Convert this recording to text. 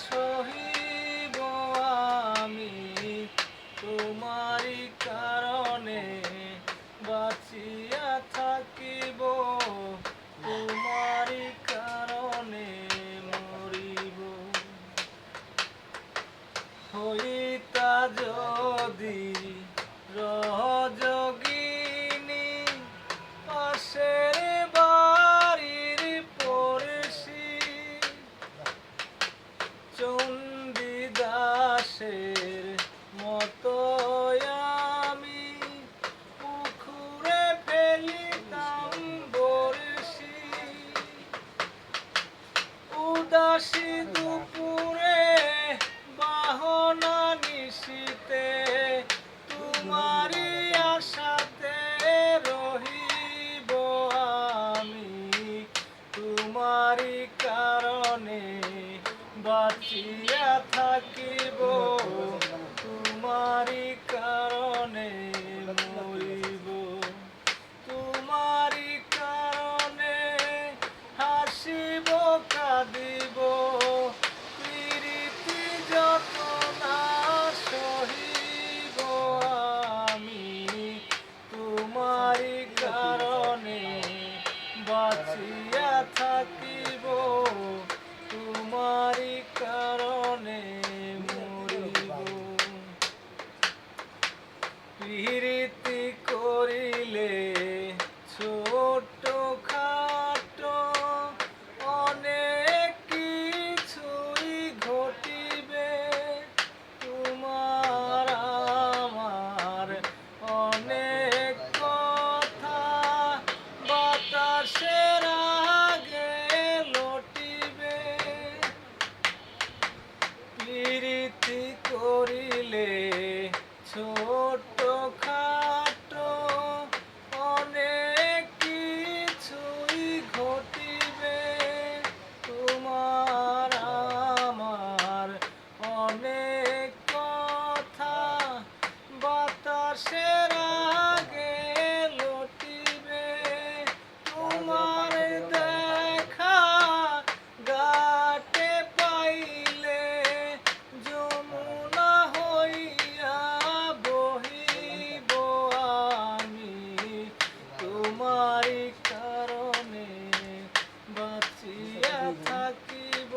সহিব আমি তোমারি কারণে বাঁচিয়া থাকিব তোমারি কারণে মরিব হইতা যদি রহযোগিনী পাশের বাড়ির পড়শি চণ্ডীদাসের মতো আমি পুকুরে ফেলিতাম বড়শি উদাসী দুপুরে বাহনা নিশীতে তোমারি আশাতে রহিব আমি তোমারি কারণে বাঁচিয়া থাকিব তোমারি কারণে মরিব তোমারি কারণে হাসিব কাঁদিব প্রীতি যত না সহিব আমি তোমারি কারণে বাঁচিয়া থাকিব তোমারি কারণে মরিব প্রীতি করিলে ছোট খাটো অনেক কিছুই ঘটিবে তোমার আমার অনেক কথা বাতাসের আগে লটিবে প্রীতি করিলে ছোট খাটো অনেক কিছুই ঘটিবে তোমার আমার অনেক কথা বাতাসের আগে লটিবে তোমার দেখা ঘাটে পাইলে যমুনা হইয়া বহিব আমি তোমারি কারণে বাঁচিয়া থাকিব